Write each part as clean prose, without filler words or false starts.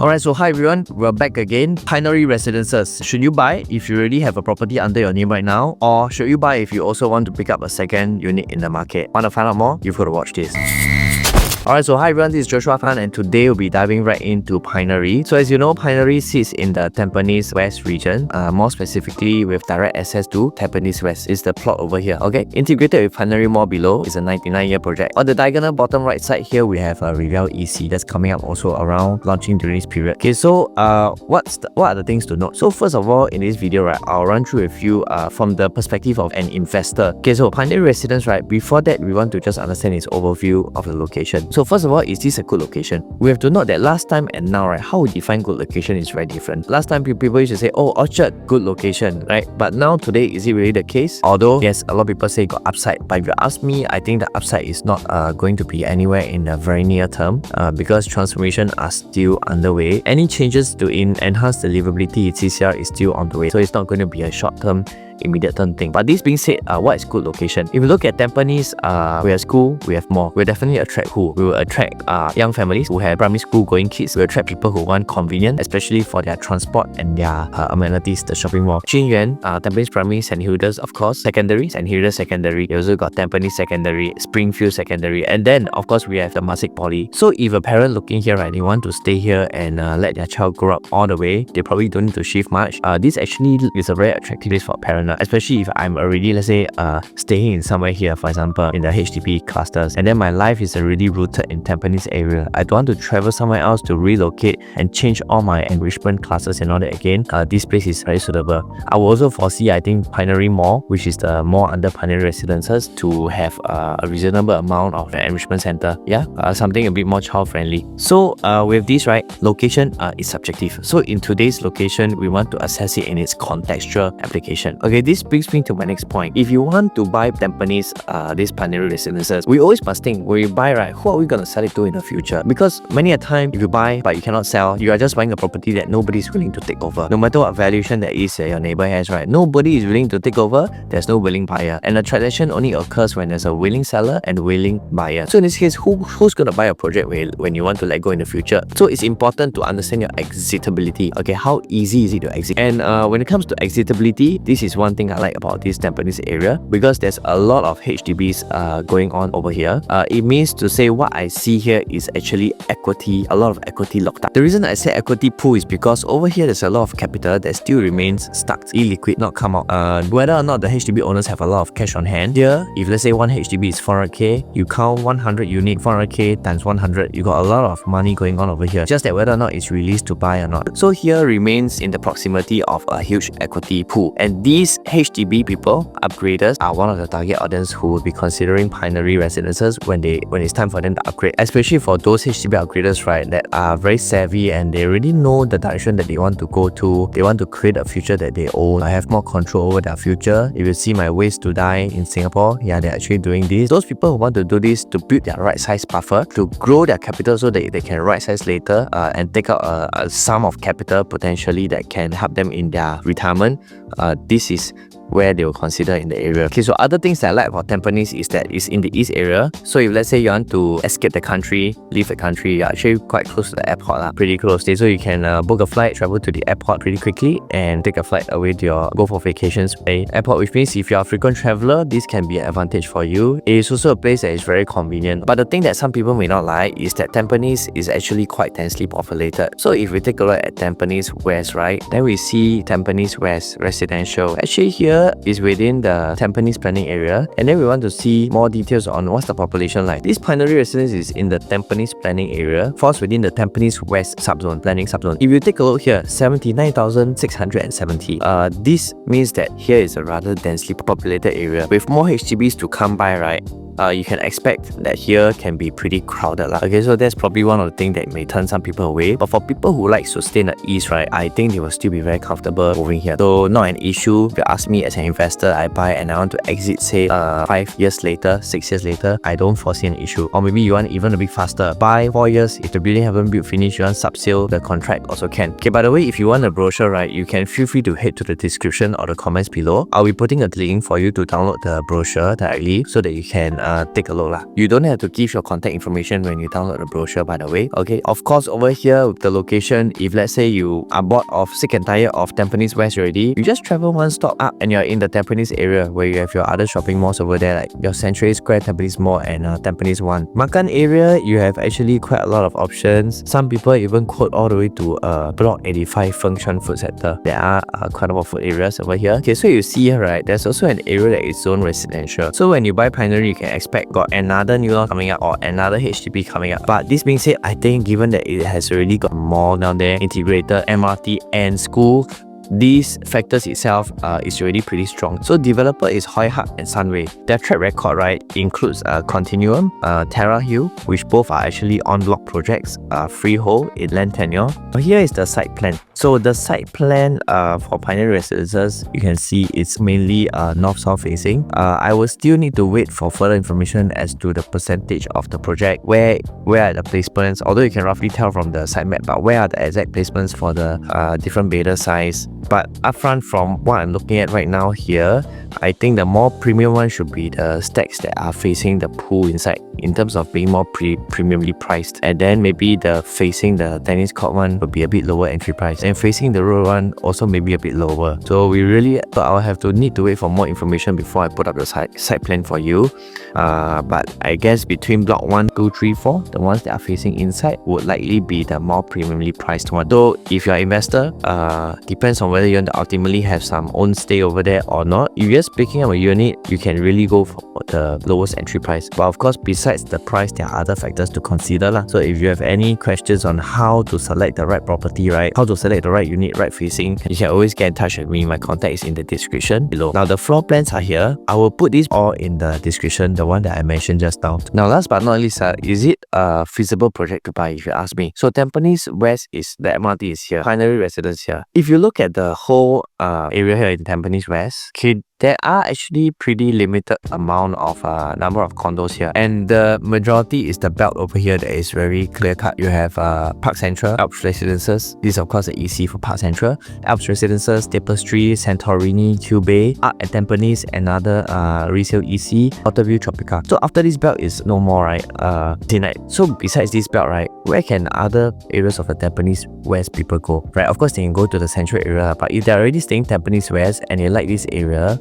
Alright, so hi everyone, we're back again. Pinery Residences. Should you buy if you already have a property under your name right now, or should you buy if you also want to pick up a second unit in the market? Want to find out more? You've got to watch this. Alright, so hi everyone, this is Joshua Fan and today we'll be diving right into Pinery. So as you know, Pinery sits in the Tampines West region, more specifically with direct access to Tampines West. Is the plot over here, okay? Integrated with Pinery Mall below is a 99-year project. On the diagonal bottom right side here, we have a Rivelle EC that's coming up also around launching during this period. Okay, so what are the things to note? So first of all, in this video, right, I'll run through a few from the perspective of an investor. Okay, so Pinery Residence, right, before that, we want to just understand its overview of the location. So first of all, is this a good location? We have to note that last time and now, right, how we define good location is very different. Last time people used to say, oh, Orchard, good location, right? But now today, is it really the case? Although, yes, a lot of people say got upside. But if you ask me, I think the upside is not going to be anywhere in the very near term because transformation are still underway. Any changes to enhance the livability, TCR is still on the way. So it's not going to be a short-term immediate term thing. But this being said, what is good location? If you look at Tampines, we have school, we have mall. We'll definitely attract who? We will attract young families who have primary school going kids. We'll attract people who want convenience, especially for their transport and their amenities, the shopping mall. Junyuan, Tampines Primary, St. Hilda's, of course, secondary, St. Hilda's Secondary. You also got Tampines Secondary, Springfield Secondary, and then of course we have the Temasek Poly. So if a parent looking here, right, they want to stay here and let their child grow up all the way, they probably don't need to shift much. This actually is a very attractive place for a parent. Especially if I'm already, let's say, staying in somewhere here, for example, in the HDB clusters, and then my life is already rooted in Tampines area. I don't want to travel somewhere else to relocate and change all my enrichment classes and all that again. This place is very suitable. I will also foresee, I think, Pinery Mall, which is the mall under Pinery Residences, to have a reasonable amount of an enrichment center. Yeah, something a bit more child-friendly. So with this, right, location is subjective. So in today's location, we want to assess it in its contextual application. Okay, this brings me to my next point. If you want to buy Tampines, this Pinery Residences, we always must think, when you buy, right, who are we going to sell it to in the future? Because many a time, if you buy but you cannot sell, you are just buying a property that nobody is willing to take over. No matter what valuation that is your neighbor has, right, nobody is willing to take over, there's no willing buyer. And the transaction only occurs when there's a willing seller and willing buyer. So in this case, who's going to buy a project when you want to let go in the future? So it's important to understand your exitability. Okay, how easy is it to exit? And when it comes to exitability, this is one thing I like about this Tampines area, because there's a lot of HDBs going on over here. It means to say what I see here is actually equity, a lot of equity locked up. The reason I say equity pool is because over here there's a lot of capital that still remains stuck, illiquid, not come out. Whether or not the HDB owners have a lot of cash on hand, here, if let's say one HDB is 400k, you count 100 unit, 400k times 100, you got a lot of money going on over here. Just that whether or not it's released to buy or not. So here remains in the proximity of a huge equity pool. And these HDB people, upgraders, are one of the target audience who will be considering Pinery Residences when it's time for them to upgrade. Especially for those HDB upgraders, right, that are very savvy and they already know the direction that they want to go to. They want to create a future that they own. I have more control over their future. If you see my ways to die in Singapore, yeah, they're actually doing this. Those people who want to do this to build their right size buffer, to grow their capital so that they can right size later and take out a sum of capital potentially that can help them in their retirement. This is where they will consider in the area. Okay, so other things that I like about Tampines is that it's in the east area. So if let's say you want to escape the country, leave the country, you're actually quite close to the airport, pretty close. So you can book a flight, travel to the airport pretty quickly and take a flight away to your go for vacations airport, which means if you're a frequent traveler, this can be an advantage for you. It is also a place that is very convenient. But the thing that some people may not like is that Tampines is actually quite densely populated. So if we take a look at Tampines West, right, then we see Tampines West residential. Actually here is within the Tampines planning area, and then we want to see more details on what's the population like. This Pinery Residence is in the Tampines planning area, falls within the Tampines West subzone, planning subzone. If you take a look here, 79,670. This means that here is a rather densely populated area with more HDBs to come by, right? You can expect that here can be pretty crowded. Okay, so that's probably one of the things that may turn some people away. But for people who like to stay in the east, right, I think they will still be very comfortable moving here. So not an issue. If you ask me as an investor, I buy and I want to exit, say 5 years later, 6 years later, I don't foresee an issue. Or maybe you want even a bit faster. Buy 4 years, if the building haven't built finished, you want sub-sale the contract, also can. Okay, by the way, if you want a brochure, right, you can feel free to head to the description or the comments below. I'll be putting a link for you to download the brochure directly so that you can take a look lah. You don't have to give your contact information when you download the brochure, by the way. Okay, of course, over here with the location, if let's say you are bored of sick and tired of Tampines West already, you just travel one stop up and you're in the Tampines area where you have your other shopping malls over there, like your Century Square Tampines Mall and Tampines 1. Makan area, you have actually quite a lot of options. Some people even quote all the way to Block 85 Function Food Center. There are quite a lot of food areas over here. Okay, so you see here, right, there's also an area that is zone residential. So when you buy Pinery, you can expect got another new law coming up or another HDB coming up. But this being said, I think given that it has already got a mall down there, integrated MRT and school, these factors itself is already pretty strong. So developer is Hoi Hak and Sunway. Their track record, right, includes Continuum, Terra Hill, which both are actually on-block projects, freehold in land tenure. So here is the site plan. So the site plan for Pinery Residences, you can see it's mainly north-south facing. I will still need to wait for further information as to the percentage of the project, where are the placements, although you can roughly tell from the site map, but where are the exact placements for the different beta size. But upfront, from what I'm looking at right now here, I think the more premium one should be the stacks that are facing the pool inside, in terms of being more premiumly priced. And then maybe the facing the tennis court one will be a bit lower entry price, and facing the road one also maybe a bit lower. So I'll have to need to wait for more information before I put up the site plan for you. But I guess between block 1, 2, 3, 4, the ones that are facing inside would likely be the more premiumly priced one. Though if you're an investor, depends on whether you want to ultimately have some own stay over there or not. If you're just picking up a unit, you can really go for the lowest entry price. But of course, besides the price, there are other factors to consider lah. So if you have any questions on how to select the right property, right, how to select the right unit, right facing, you can always get in touch with me. My contact is in the description below. Now the floor plans are here. I will put these all in the description, the one that I mentioned just now. Now last but not least, is it a feasible project to buy if you ask me? So Tampines West is, the MRT is here, Pinery Residence here. If you look at the whole area here in Tampines West, okay, there are actually pretty limited amount of number of condos here, and the majority is the belt over here that is very clear cut. You have Park Central, Alps Residences. This is of course the EC for Park Central, Alps Residences, Tapestry, Santorini, Cube, atTampines, another resale EC, Outerview Tropica. So after this belt is no more, right? So besides this belt, right, where can other areas of the Tampines West people go? Right, of course they can go to the central area, but if they're already staying Tampines West and they like this area,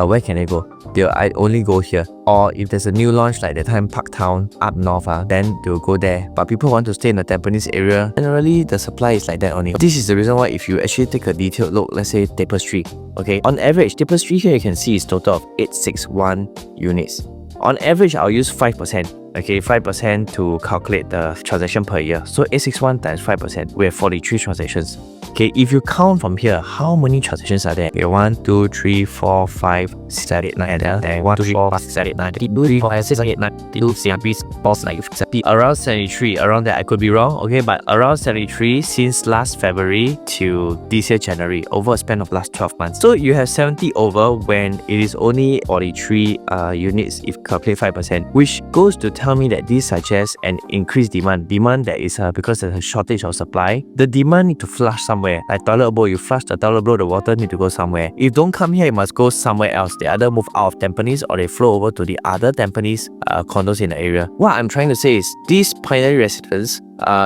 where can they go? I only go here. Or if there's a new launch like the time Parktown up north, then they'll go there. But people want to stay in the Tampines area. Generally, the supply is like that only. This is the reason why if you actually take a detailed look, let's say Tapestry, okay, on average, Tapestry here you can see is total of 861 units. On average, I'll use 5%. Okay, 5% to calculate the transaction per year. So 861 times 5%, we have 43 transactions. Okay, if you count from here, how many transactions are there? Okay, 1, 2, 3, 4, 5, 6, 7, 8, 9, then 1, 2, 3, 4, 5, 6, 7, 8, 9, 2, 3, 4, 5, 6, 7, 8, 9, 2, 3, 4, 5, 6, 7, around 73, around that. I could be wrong, okay, but around 73 since last February to this year January, over a span of last 12 months. So you have 70 over when it is only 43 units if calculate 5%, which goes to tell me that this suggests an increased demand that is because there's a shortage of supply. The demand need to flush somewhere. Like toilet bowl, you flush the toilet bowl, the water need to go somewhere. If don't come here, it must go somewhere else. They either move out of Tampines or they flow over to the other Tampines condos in the area. What I'm trying to say is this Pinery Residence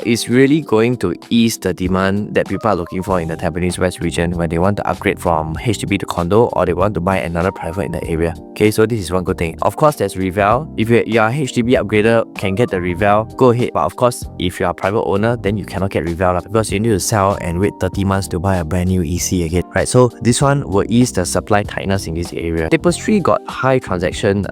is really going to ease the demand that people are looking for in the Tampines West region when they want to upgrade from HDB to condo, or they want to buy another private in the area. Okay, so this is one good thing. Of course, there's Rivelle. If you're a HDB upgrader, can get the Rivelle, go ahead. But of course, if you're a private owner, then you cannot get Rivelle because you need to sell and wait 30 months to buy a brand new EC again, right? So this one will ease the supply tightness in this area. Tapestry got high transaction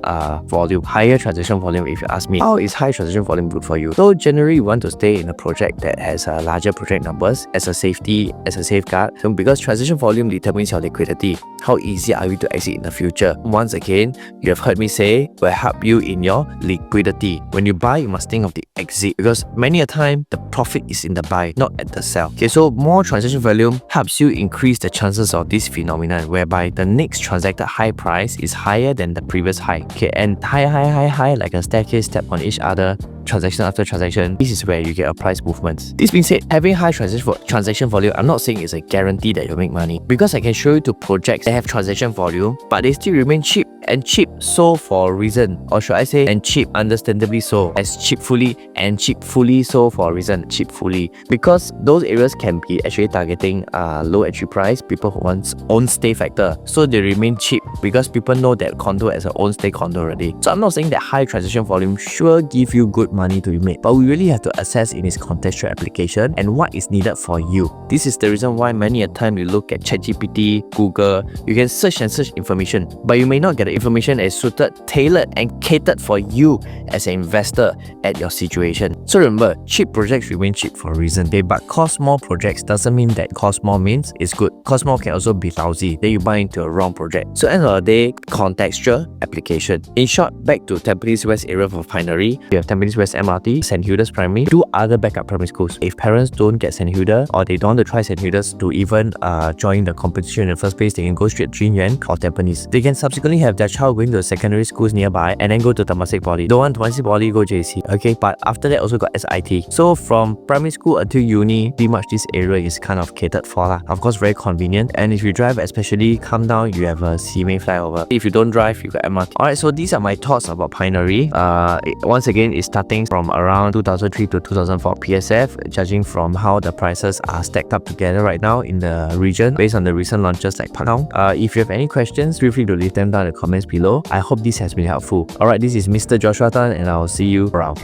volume, higher transaction volume if you ask me. How is high transaction volume good for you? So generally, you want to stay in a project that has larger project numbers as a safety, as a safeguard. So because transaction volume determines your liquidity, how easy are you to exit in the future? Once again, you have heard me say, will help you in your liquidity. When you buy, you must think of the exit because many a time, the profit is in the buy, not at the sell. Okay, so more transaction volume helps you increase the chances of this phenomenon whereby the next transacted high price is higher than the previous high. Okay, and high, like a staircase step on each other, transaction after transaction, this is where you get a price movement. This being said, having high transaction volume, I'm not saying it's a guarantee that you'll make money because I can show you two projects they have transaction volume, but they still remain cheap. And cheap so for a reason, or should I say, and cheap understandably so, as cheapfully and cheapfully so for a reason, cheapfully, because those areas can be actually targeting low entry price, people who want own stay factor, so they remain cheap because people know that condo as an own stay condo already. So I'm not saying that high transaction volume sure give you good money to be made, but we really have to assess in its contextual application and what is needed for you. This is the reason why many a time you look at ChatGPT, Google, you can search information, but you may not get the information as suited, tailored and catered for you as an investor at your situation. So remember, cheap projects remain cheap for a reason, okay? But cost more projects doesn't mean that cost more means it's good. Cost more can also be lousy, then you buy into a wrong project. So end of the day, contextual application. In short, back to Tampines West area for Pinery, you have Tampines West MRT, St. Hilda's Primary, 2 other backup primary schools. If parents don't get St. Hilda or they don't want to try St. Hilda's to even join the competition in the first place, they can go straight to Jin Yuan or Tampines. They can subsequently have their child going to the secondary schools nearby and then go to Temasek Poly. Don't want Temasek Poly, go JC. Okay, but after that also got SIT. So from primary school until uni, pretty much this area is kind of catered for lah. Of course, very convenient. And if you drive, especially come down, you have a Simei flyover. If you don't drive, you got MRT. Alright, so these are my thoughts about Pinery. Once again, it's starting from around 2003 to 2004 PSF, judging from how the prices are stacked up together right now in the region based on the recent launches like Parktown. If you have any questions, feel free to leave them down in the comments below. I hope this has been helpful. Alright, this is Mr. Joshua Tan and I'll see you around.